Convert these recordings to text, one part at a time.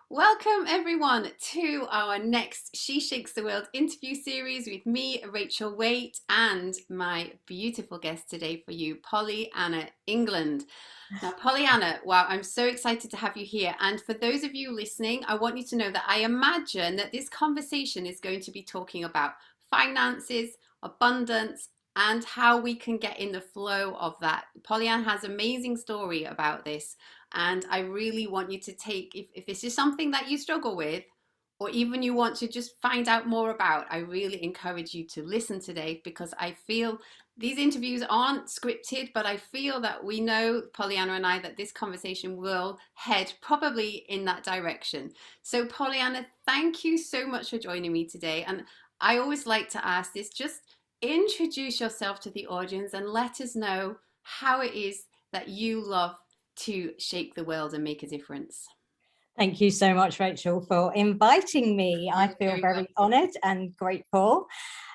Welcome everyone to our next She Shakes the World interview series with me, Rachel Waite, and my beautiful guest today for you, Pollyanna England. Now, Pollyanna, wow, I'm so excited to have you here. And for those of you listening, I want you to know that I imagine that this conversation is going to be talking about finances, abundance, and how we can get in the flow of that. Pollyanna has an amazing story about this. And I really want you to take, if this is something that you struggle with, or even you want to just find out more about, I really encourage you to listen today because I feel these interviews aren't scripted, but I feel that we know, Pollyanna and I, that this conversation will head probably in that direction. So, Pollyanna, thank you so much for joining me today. And I always like to ask this, just introduce yourself to the audience and let us know how it is that you love to shake the world and make a difference. Thank you so much, Rachel, for inviting me. I feel very honoured and grateful.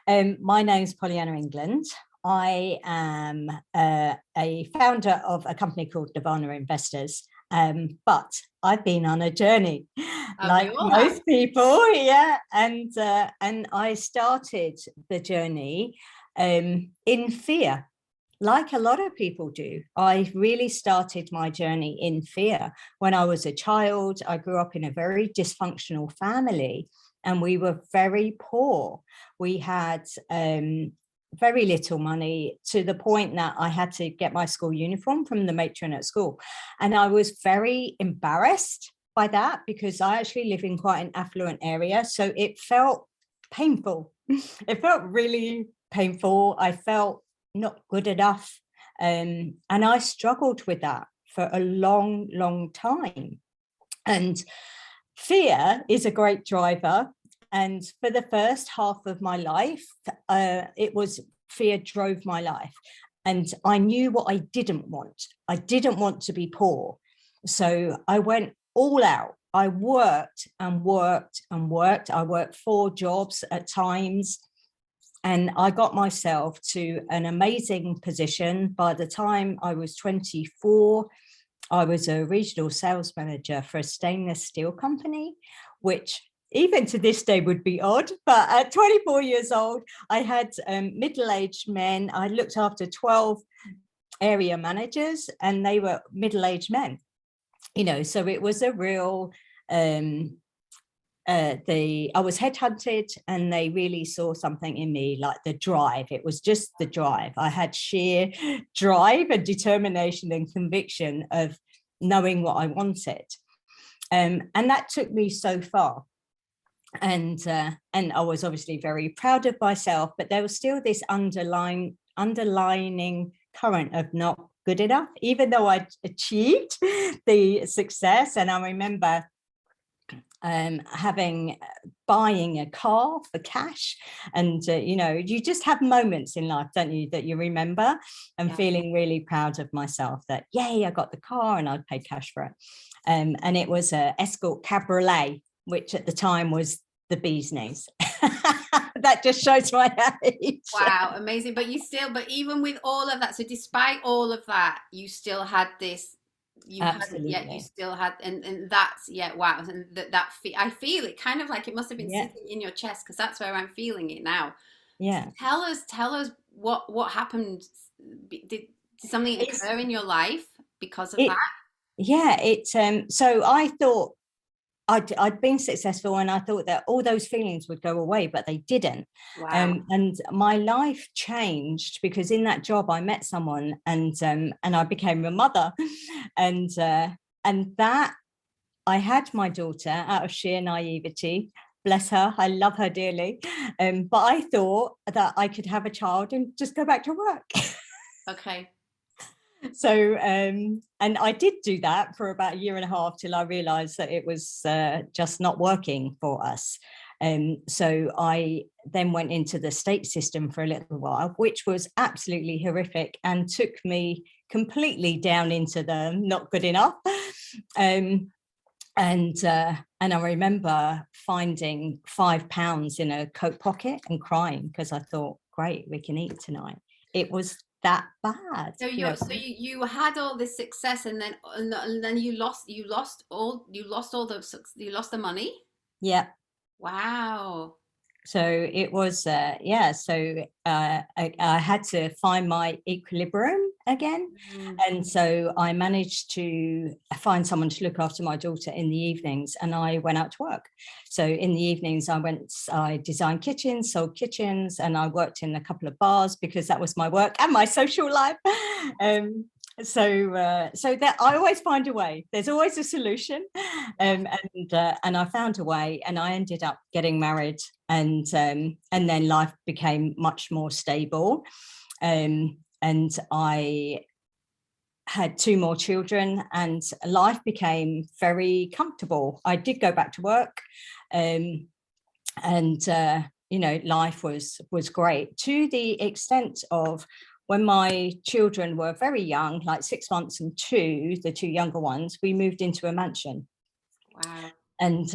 My name's Pollyanna England. I am a founder of a company called Nirvana Investors, but I've been on a journey, like most people, yeah. And I started the journey in fear. Like a lot of people do, I really started my journey in fear. When I was a child, I grew up in a very dysfunctional family and we were very poor. We had very little money to the point that I had to get my school uniform from the matron at school. And I was very embarrassed by that because I actually live in quite an affluent area. So it felt painful. It felt really painful. I felt not good enough. And I struggled with that for a long time. And fear is a great driver. And for the first half of my life, it was fear drove my life. And I knew what I didn't want. I didn't want to be poor. So I went all out. I worked and worked and worked. I worked 4 jobs at times. And I got myself to an amazing position. By the time I was 24, I was a regional sales manager for a stainless steel company, which even to this day would be odd. But at 24 years old, I had middle-aged men. I looked after 12 area managers and they were middle-aged men. You know, so it was a real... I was headhunted and they really saw something in me, like the drive. It was just the drive. I had sheer drive and determination and conviction of knowing what I wanted. And that took me so far. And I was obviously very proud of myself, but there was still this underlining current of not good enough, even though I'd achieved the success. And I remember buying a car for cash, and you know, you just have moments in life, don't you, that you remember, and feeling really proud of myself that yay, I got the car and I'd paid cash for it. And it was a Escort Cabriolet, which at the time was the bee's knees. That just shows my age. Wow, amazing. But even with all of that, so despite all of that, you still had this. You still had, and that's wow. And I feel it kind of like it must have been sitting in your chest, because that's where I'm feeling it now. Yeah. So tell us what happened. Did something occur in your life because of that? Yeah, so I thought I'd been successful and I thought that all those feelings would go away, but they didn't. Wow. And my life changed because in that job I met someone and I became a mother. And that I had my daughter out of sheer naivety. Bless her, I love her dearly. But I thought that I could have a child and just go back to work. Okay. So and I did do that for about 1.5 years till I realized that it was just not working for us. So I then went into the state system for a little while, which was absolutely horrific and took me completely down into the not good enough. And I remember finding £5 in a coat pocket and crying because I thought, great, we can eat tonight. It was that bad. So you had all this success, and then you lost all the money. Yeah. Wow. So it was, I had to find my equilibrium again. Mm. And so I managed to find someone to look after my daughter in the evenings, and I went out to work. So in the evenings, I designed kitchens, sold kitchens, and I worked in a couple of bars because that was my work and my social life. So that I always find a way. There's always a solution, and I found a way, and I ended up getting married, and then life became much more stable, and I had 2 more children, and life became very comfortable. I did go back to work, and life was great, to the extent of when my children were very young, like 6 months and 2, the 2 younger ones, we moved into a mansion. Wow. And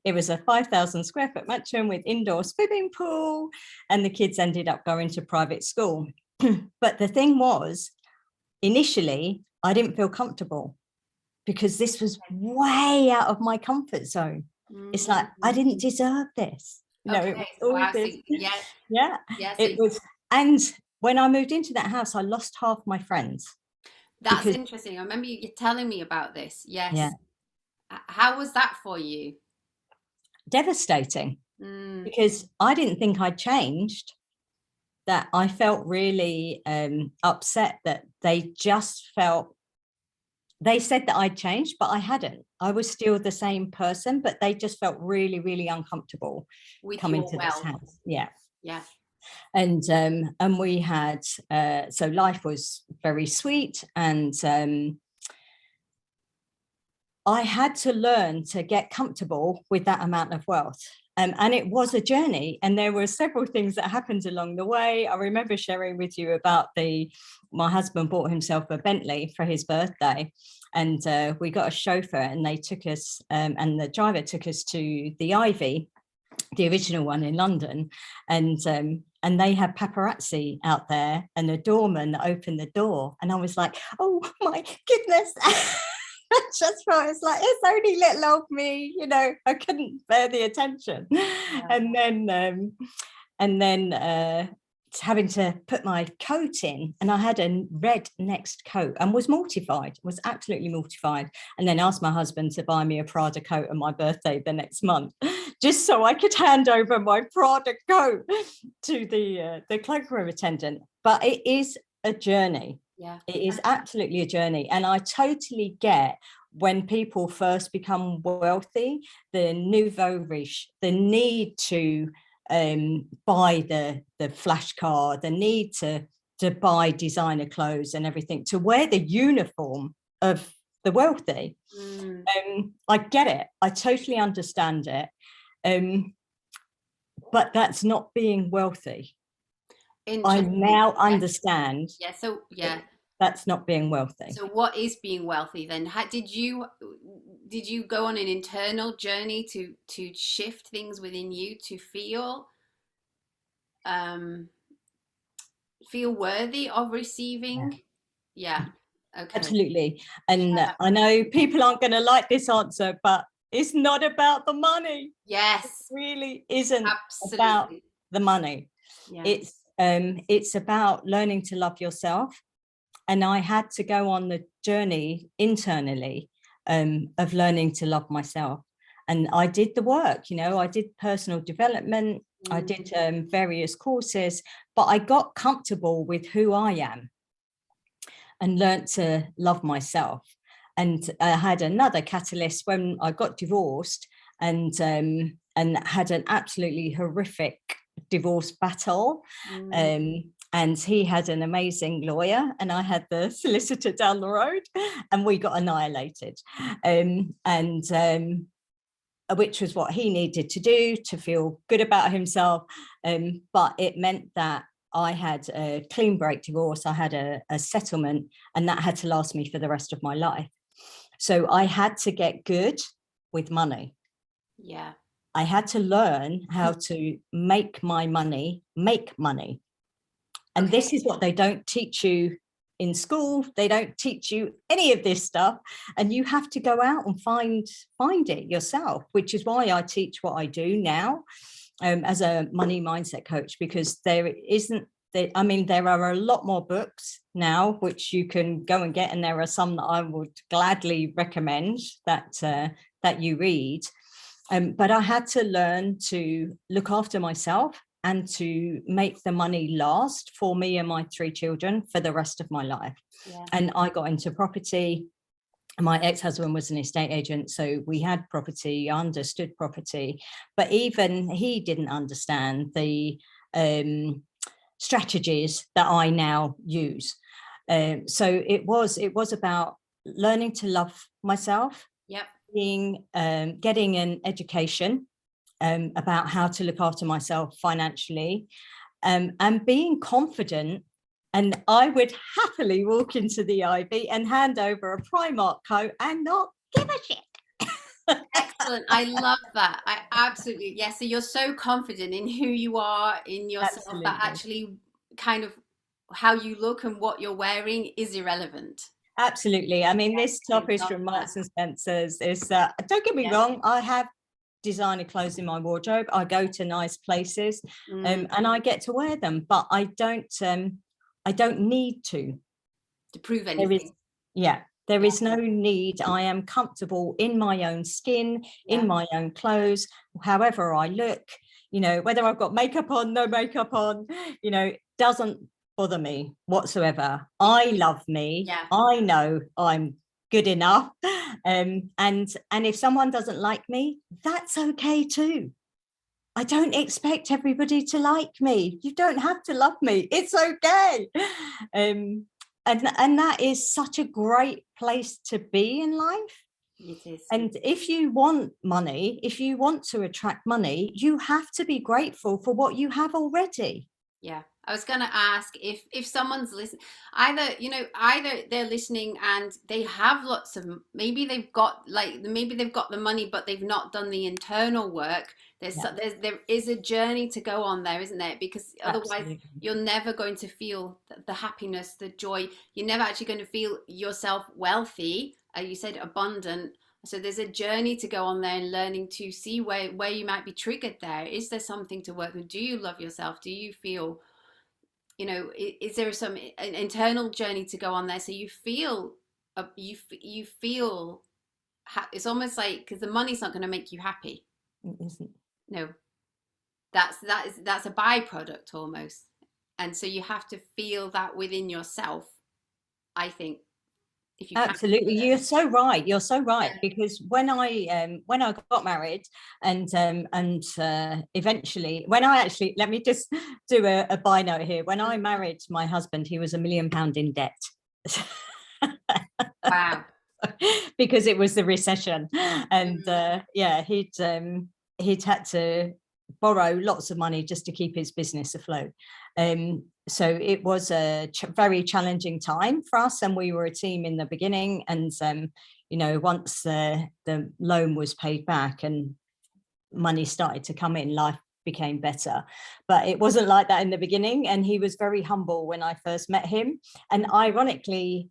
it was a 5,000 square foot mansion with indoor swimming pool, and the kids ended up going to private school. But the thing was, initially, I didn't feel comfortable because this was way out of my comfort zone. It's like, I didn't deserve this. It was all Wow. this. So, yeah. Yeah. Yeah. It was. And when I moved into that house, I lost half my friends. That's interesting. I remember you telling me about this. Yes. Yeah. How was that for you? Devastating. Because I didn't think I'd changed. That I felt really upset that they said that I'd changed, but I hadn't. I was still the same person, but they just felt really, really uncomfortable with coming your to this house. Yeah. Yeah. And we had, so life was very sweet, and I had to learn to get comfortable with that amount of wealth. And it was a journey, and there were several things that happened along the way. I remember sharing with you about my husband bought himself a Bentley for his birthday, and we got a chauffeur, and they took us, and the driver took us to the Ivy, the original one in London, and they had paparazzi out there, and a doorman that opened the door, and I was like, oh my goodness. Just for it's like, it's only little old me, I couldn't bear the attention. Yeah. And then having to put my coat in, and I had a red next coat, and was absolutely mortified, and then asked my husband to buy me a Prada coat on my birthday the next month, just so I could hand over my Prada coat to the cloakroom attendant. But it is a journey. Yeah. It is absolutely a journey. And I totally get when people first become wealthy, the nouveau riche, the need to buy the flash car, the need to buy designer clothes and everything, to wear the uniform of the wealthy. I get it. I totally understand it. But that's not being wealthy. I now understand. Yeah. So yeah, that's not being wealthy. So what is being wealthy then? Did you go on an internal journey to shift things within you to feel worthy of receiving? Yeah. Okay. Absolutely. And I know people aren't going to like this answer, but it's not about the money. Yes. It really isn't. Absolutely. About the money. Yeah. It's about learning to love yourself. And I had to go on the journey internally of learning to love myself. And I did the work, I did personal development. I did various courses, but I got comfortable with who I am and learned to love myself. And I had another catalyst when I got divorced, and had an absolutely horrific divorce battle. And he had an amazing lawyer, and I had the solicitor down the road, and we got annihilated. Which was what he needed to do to feel good about himself. But it meant that I had a clean break divorce. I had a settlement, and that had to last me for the rest of my life. So I had to get good with money. Yeah. I had to learn how to make my money make money. And Okay. this is what they don't teach you in school. They don't teach you any of this stuff, and you have to go out and find it yourself, which is why I teach what I do now, as a money mindset coach, because there isn't, I mean, there are a lot more books now which you can go and get, and there are some that I would gladly recommend that that you read. But I had to learn to look after myself and to make the money last for me and my 3 children for the rest of my life. Yeah. And I got into property. My ex-husband was an estate agent, so we had property, understood property, but even he didn't understand the strategies that I now use. So it was about learning to love myself, Yep. getting an education about how to look after myself financially, and being confident. And I would happily walk into the Ivy and hand over a Primark coat and not give a shit. Excellent. I love that. I absolutely, yes. So you're so confident in who you are, in yourself, that Absolutely. actually kind of how you look and what you're wearing is irrelevant. Absolutely. I mean, this I top is love from that. Marks and Spencer's. Don't get me Yeah. wrong, I have designer clothes in my wardrobe. I go to nice places, and I get to wear them, but I don't need to. To prove There is, anything. yeah, there Yeah. is no need. I am comfortable in my own skin, Yeah. in my own clothes, however I look, whether I've got makeup on, no makeup on, doesn't bother me whatsoever. I love me. Yeah. I know I'm good enough. And if someone doesn't like me, that's okay too. I don't expect everybody to like me. You don't have to love me. It's okay. And that is such a great place to be in life. It is. And if you want money, if you want to attract money, you have to be grateful for what you have already. Yeah. I was going to ask if someone's listening, either they're listening and they have lots of, maybe they've got the money, but they've not done the internal work. Yeah, There is a journey to go on there, isn't there? Because otherwise absolutely. you're never going to feel the happiness, the joy. You're never actually going to feel yourself wealthy. You said abundant. So there's a journey to go on there, and learning to see where you might be triggered there. Is there something to work with? Do you love yourself? Do you feel, is there some an internal journey to go on there, so you feel you feel it's almost like, because the money's not going to make you happy. It isn't. No, that's a byproduct almost, and so you have to feel that within yourself, I think, if you can. Absolutely, you're so right, Yeah. because when I got married, and eventually, when I actually, let me just do a by note here. When I married my husband, he was £1 million in debt. Wow. Because it was the recession, and yeah, he'd had to borrow lots of money just to keep his business afloat. So it was a very challenging time for us, and we were a team in the beginning. And once the loan was paid back and money started to come in, life became better. But it wasn't like that in the beginning, and he was very humble when I first met him. And ironically,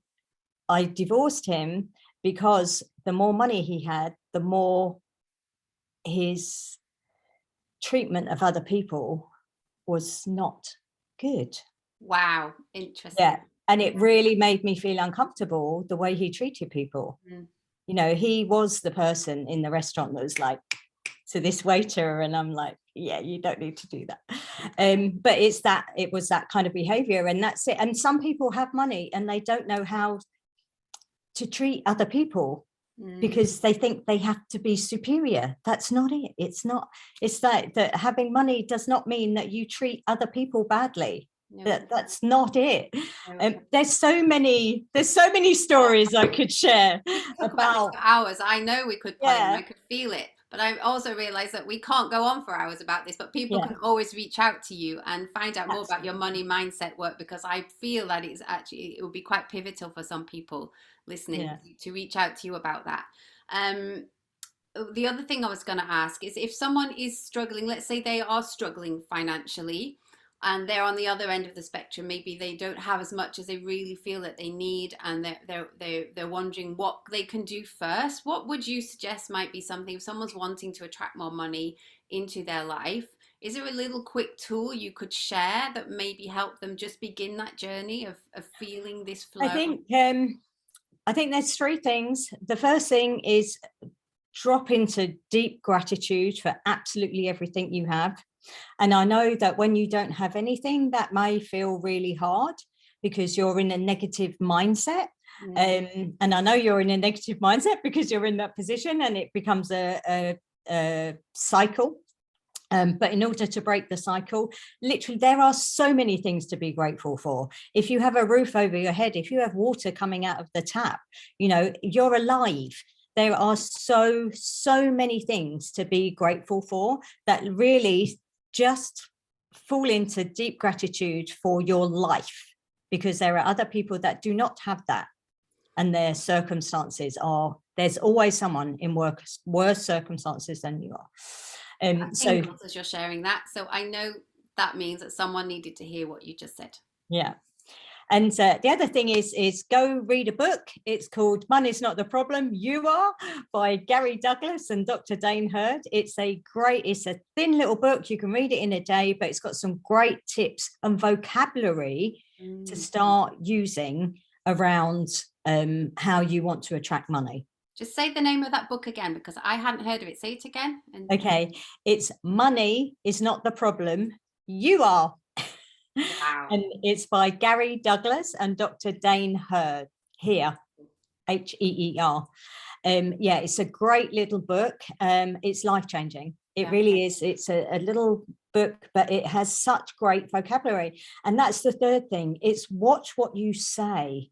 I divorced him because the more money he had, the more his treatment of other people was not good. Wow, interesting. Yeah. And it really made me feel uncomfortable, the way he treated people. He was the person in the restaurant that was like to this waiter, and I'm like, yeah, you don't need to do that. But it was that kind of behavior, and that's it. And some people have money and they don't know how to treat other people, because they think they have to be superior. That's not it. It's not. It's that having money does not mean that you treat other people badly. No. That's not it. No. There's so many stories I could share We could talk about this about. for hours. I know we could, Polly, and I Yeah, could feel it. But I also realized that we can't go on for hours about this, but people yeah, can always reach out to you and find out more about your absolutely. money mindset work, because I feel that it would be quite pivotal for some people listening Yeah. to reach out to you about that. Um, the other thing I was going to ask is, if someone is struggling, let's say they are struggling financially, and they're on the other end of the spectrum. Maybe they don't have as much as they really feel that they need, and they're wondering what they can do first. What would you suggest might be something if someone's wanting to attract more money into their life? Is there a little quick tool you could share that maybe help them just begin that journey of feeling this flow? I think there's three things. The first thing is drop into deep gratitude for absolutely everything you have. And I know that when you don't have anything, that may feel really hard because you're in a negative mindset. And I know you're in a negative mindset because you're in that position, and it becomes a cycle. But in order to break the cycle, literally, there are so many things to be grateful for. If you have a roof over your head, if you have water coming out of the tap, you know, you're alive. There are so many things to be grateful for, that really just fall into deep gratitude for your life, because there are other people that do not have that. And their circumstances are, there's always someone in worse circumstances than you are. So as you're sharing that, so I know that means that someone needed to hear what you just said. Yeah. And the other thing is go read a book. It's called Money's Not the Problem, You Are, by Gary Douglas and Dr. Dane Hurd. It's a thin little book. You can read it in a day, but it's got some great tips and vocabulary to start using around how you want to attract money. Just say the name of that book again, because I hadn't heard of it. Say it again. Okay. It's Money is Not the Problem, You Are. Wow. And it's by Gary Douglas and Dr. Dane Hurd, Heer. Yeah, it's a great little book. It's life-changing. It really is. It's a little book, but it has such great vocabulary. And that's the third thing. It's watch what you say.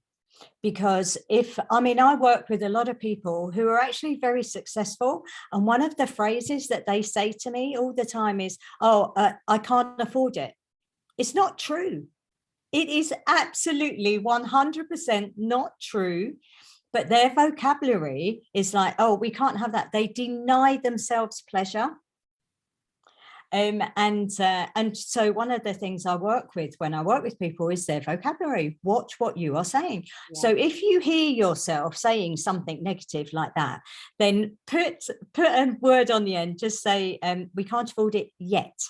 Because I work with a lot of people who are actually very successful. And one of the phrases that they say to me all the time is, I can't afford it. It's not true. It is absolutely 100% not true. But their vocabulary is like, oh, we can't have that. They deny themselves pleasure. And so one of the things I work with when I work with people is their vocabulary. Watch what you are saying. Yeah. So if you hear yourself saying something negative like that, then put a word on the end. Just say, we can't afford it yet.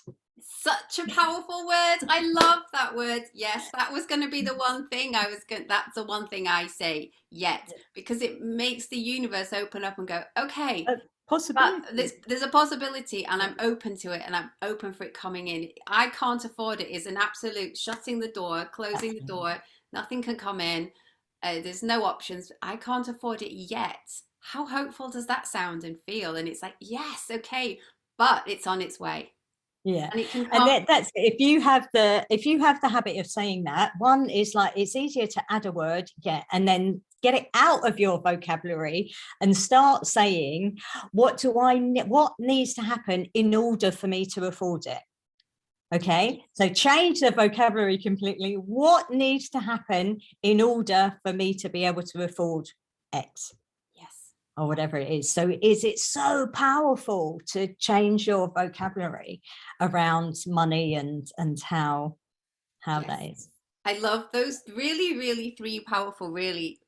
Such a powerful word. I love that word. Yes, that was going to be the one thing that's the one thing I say, yet, because it makes the universe open up and go, okay, possibility. There's a possibility, and I'm open to it, and I'm open for it coming in. I can't afford it is an absolute shutting the door, closing the door. Nothing can come in. There's no options. I can't afford it yet. How hopeful does that sound and feel? And it's like, yes, okay, but it's on its way. Yeah, and that's if you have the habit of saying that. One is like, it's easier to add a word, and then get it out of your vocabulary and start saying, what needs to happen in order for me to afford it? Okay, so change the vocabulary completely. What needs to happen in order for me to be able to afford X? Or whatever it is. So it's so powerful to change your vocabulary around money and how that is. I love those really, really three powerful, really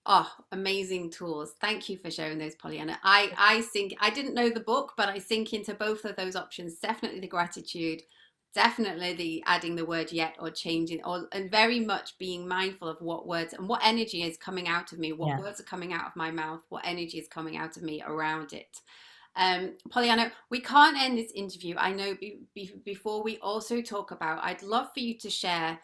amazing tools. Thank you for sharing those, Pollyanna. I think I didn't know the book, but I think into both of those options. Definitely the gratitude, definitely the adding the word yet or changing, and very much being mindful of what words and what energy is coming out of me, what words are coming out of my mouth, what energy is coming out of me around it. Pollyanna, we can't end this interview. I know before we also talk about, I'd love for you to share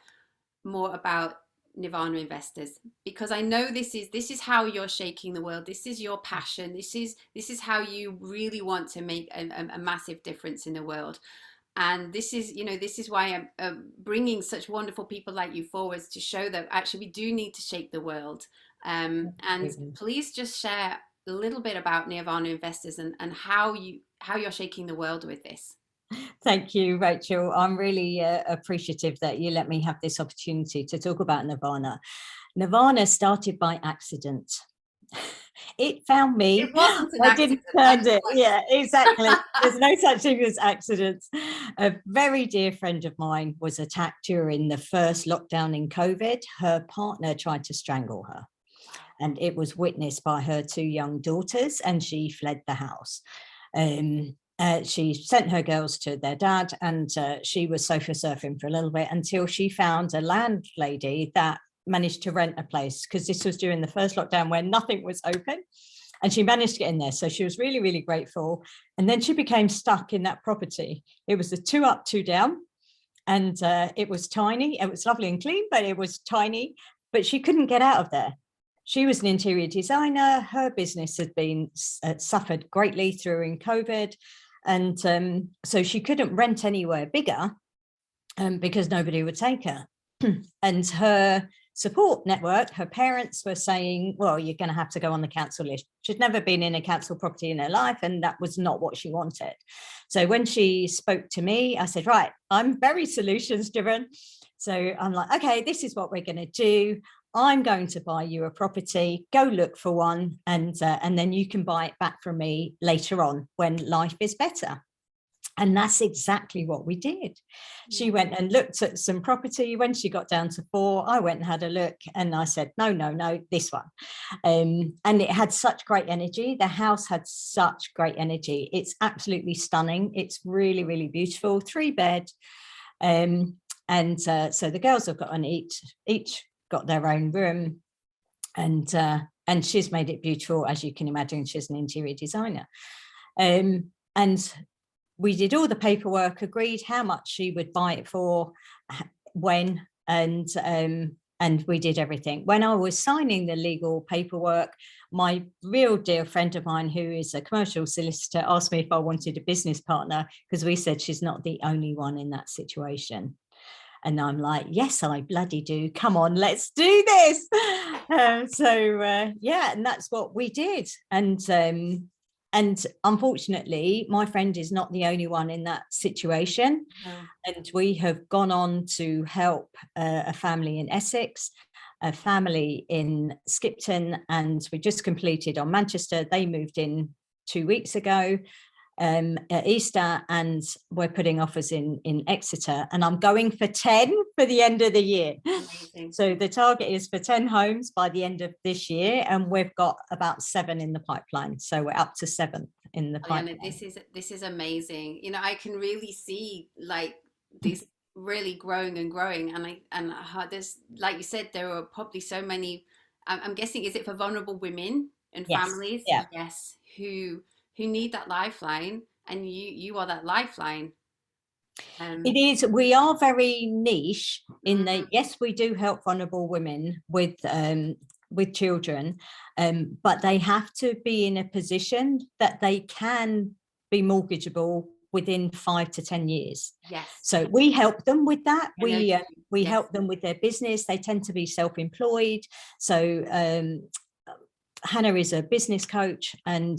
more about Nirvana Investors, because I know this is how you're shaking the world. This is your passion. This is how you really want to make a massive difference in the world. And this is why I'm bringing such wonderful people like you forwards to show that actually we do need to shake the world. And please just share a little bit about Nirvana Investors and how you're shaking the world with this. Thank you, Rachel. I'm really appreciative that you let me have this opportunity to talk about Nirvana. Nirvana started by accident. It found It me. wasn't an I accident. didn't I find was it. Yeah, exactly. like, There's no such thing as accidents. A very dear friend of mine was attacked during the first lockdown in COVID. Her partner tried to strangle her, and it was witnessed by her two young daughters, and she fled the house. She sent her girls to their dad, and she was sofa surfing for a little bit until she found a landlady that managed to rent a place, because this was during the first lockdown where nothing was open, and she managed to get in there. So she was really, really grateful. And then she became stuck in that property. It was a 2 up, 2 down, and it was tiny. It was lovely and clean, but it was tiny. But she couldn't get out of there. She was an interior designer. Her business had been suffered greatly during COVID, and so she couldn't rent anywhere bigger because nobody would take her. And her support network, her parents were saying, well, you're going to have to go on the council list. She'd never been in a council property in her life, and that was not what she wanted. So when she spoke to me, I said, right, I'm very solutions driven. So I'm like, okay, this is what we're going to do. I'm going to buy you a property, go look for one, and then you can buy it back from me later on when life is better. And that's exactly what we did. She went and looked at some property. When she got down to 4, I went and had a look, and I said, no, this one. And it had such great energy. The house had such great energy. It's absolutely stunning. It's really, really beautiful. 3-bed. And so the girls have got each got their own room, and she's made it beautiful, as you can imagine. She's an interior designer. And we did all the paperwork, agreed how much she would buy it for, when, and we did everything. When I was signing the legal paperwork, my real dear friend of mine, who is a commercial solicitor, asked me if I wanted a business partner, because we said she's not the only one in that situation. And I'm like, yes, I bloody do. Come on, let's do this. Yeah, and that's what we did. And unfortunately, my friend is not the only one in that situation. no. And we have gone on to help a family in Essex, a family in Skipton, and we just completed on Manchester. They moved in 2 weeks ago. At Easter, and we're putting offers in Exeter, and I'm going for 10 for the end of the year. Amazing. So the target is for 10 homes by the end of this year, and we've got about 7 in the pipeline, so we're up to 7 in the pipeline. This is amazing. You know, I can really see like this really growing and growing, and how there's, like you said, there are probably so many. I'm guessing, is it for vulnerable women and Yes, families? yeah. Yes, who need that lifeline, and you are that lifeline. It is. We are very niche in that, Mm, yes, we do help vulnerable women with children, but they have to be in a position that they can be mortgageable within 5 to 10 years. yes, So we help them with that. I know you do. We Yes. help them with their business. They tend to be self-employed. So Hannah is a business coach, and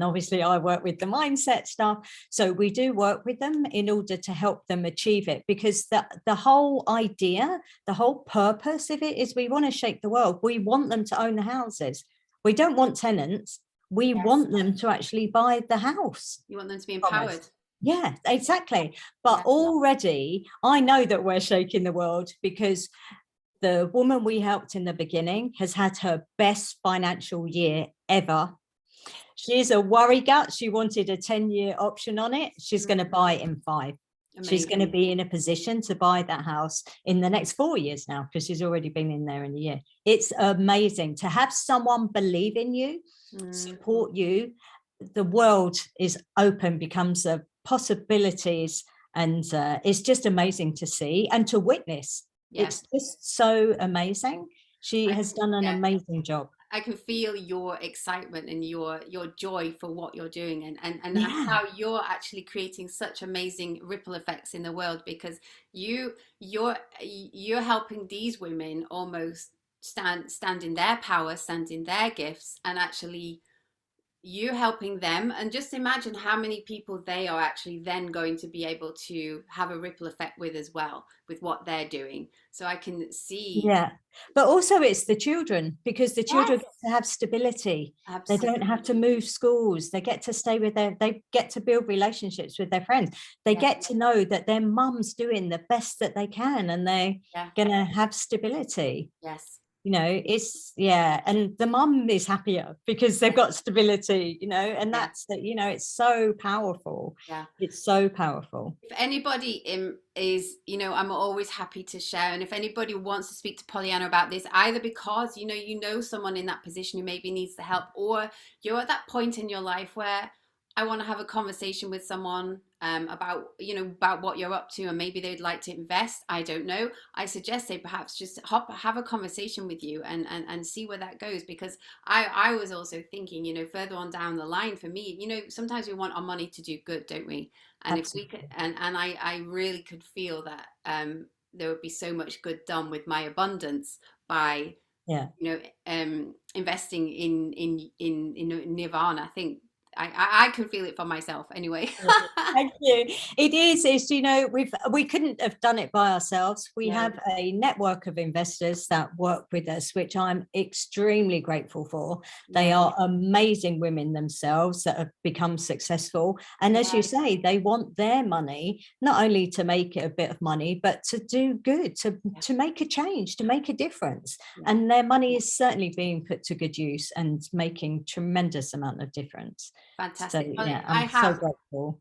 obviously I work with the mindset stuff. So we do work with them in order to help them achieve it, because the whole idea, the whole purpose of it is we want to shape the world. We want them to own the houses. We don't want tenants. We Yes. want them to actually buy the house. You want them to be from us. empowered. Yeah, exactly. But Yes. already I know that we're shaking the world, because the woman we helped in the beginning has had her best financial year ever. She's a worry gut. She wanted a 10-year option on it. She's going to buy it in 5. She's going to Amazing. be in a position to buy that house in the next 4 years now, because she's already been in there in a year. It's amazing to have someone believe in you, support you. The world is open, becomes a possibilities, and it's just amazing to see and to witness. Yes. It's just so amazing. She I has can, done an yeah, amazing job. I can feel your excitement and your joy for what you're doing, and Yeah. how you're actually creating such amazing ripple effects in the world, because you're helping these women almost stand in their power, stand in their gifts, and actually you helping them, and just imagine how many people they are actually then going to be able to have a ripple effect with as well, with what they're doing. So I can see. Yeah, but also it's the children, because the children Yes, get to have stability. They don't have to absolutely. move schools. They get to stay with they get to build relationships with their friends. They Yeah, get to know that their mum's doing the best that they can, and they're yeah, gonna have stability. yes, It's, yeah, and the mum is happier because they've yes, got stability, and yeah, that's that, it's so powerful. yeah. It's so powerful. If anybody is, I'm always happy to share. And if anybody wants to speak to Pollyanna about this, either because, you know someone in that position who maybe needs the help, or you're at that point in your life where I want to have a conversation with someone about, about what you're up to, and maybe they'd like to invest. I don't know. I suggest they perhaps just have a conversation with you and see where that goes. Because I was also thinking, further on down the line for me, sometimes we want our money to do good, don't we? And if we could, Absolutely. and I really could feel that there would be so much good done with my abundance by, Yeah. investing in nirvana. I think I can feel it for myself anyway. Thank you. It is, we couldn't have done it by ourselves. We No, have a network of investors that work with us, which I'm extremely grateful for. They yeah, are amazing women themselves that have become successful. And as you yeah, say, they want their money not only to make it a bit of money, but to do good, yeah, to make a change, to make a difference. yeah. And their money is certainly being put to good use and making tremendous amount of difference. So Fantastic. yeah, I I'm so have. grateful.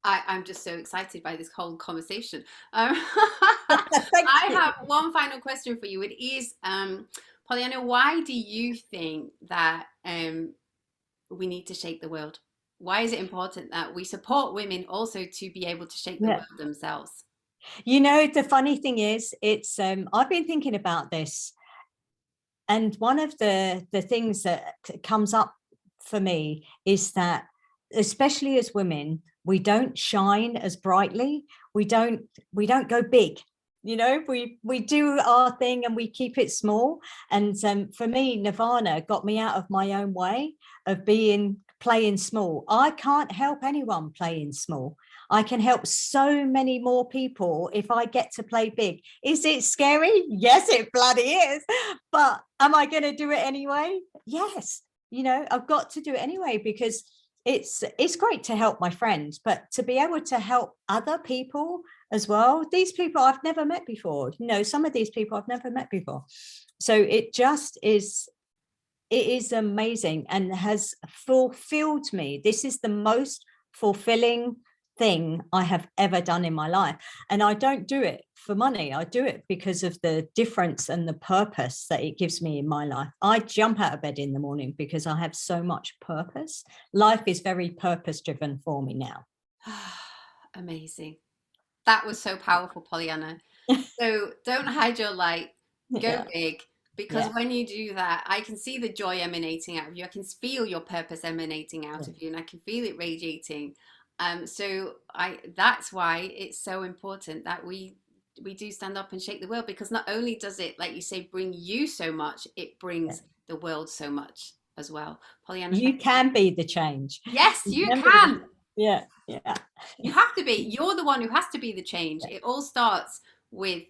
I'm just so excited by this whole conversation. Thank I you. have one final question for you. It is, Pollyanna, why do you think that we need to shake the world? Why is it important that we support women also to be able to shake the Yeah. world themselves? The funny thing is, it's I've been thinking about this, and one of the things that comes up for me is that, especially as women, we don't shine as brightly. We don't go big. We do our thing and we keep it small. And for me, Nirvana got me out of my own way of being playing small. I can't help anyone playing small. I can help so many more people if I get to play big. Is it scary? Yes, it bloody is. But am I going to do it anyway? Yes. I've got to do it anyway, because it's great to help my friends, but to be able to help other people as well. These people I've never met before. Some of these people I've never met before. So it is amazing and has fulfilled me. This is the most fulfilling thing I have ever done in my life. And I don't do it for money. I do it because of the difference and the purpose that it gives me in my life. I jump out of bed in the morning because I have so much purpose. Life is very purpose driven for me now. Amazing. That was so powerful, Pollyanna. So don't hide your light, go Yeah. big, because Yeah. when you do that, I can see the joy emanating out of you. I can feel your purpose emanating out Yeah. of you, and I can feel it radiating. So that's why it's so important that we do stand up and shake the world, because not only does it, like you say, bring you so much, it Yeah. brings the world so much as well. Pollyanna, thank You you. can be the change. Yes, You you can be the, can. yeah. Yeah. You have to be. You're the one who has to be the change. It all starts with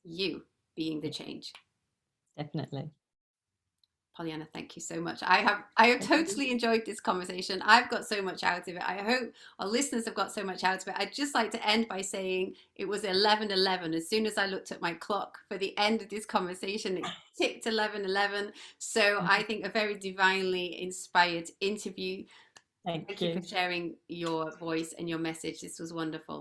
you being the Yeah, change. definitely. Pollyanna, thank you so much. I have totally enjoyed this conversation. I've got so much out of it. I hope our listeners have got so much out of it. I'd just like to end by saying it was 11:11. As soon as I looked at my clock for the end of this conversation, it ticked 11:11. So I think a very divinely inspired interview. Thank Thank you for you. sharing your voice and your message. This was wonderful.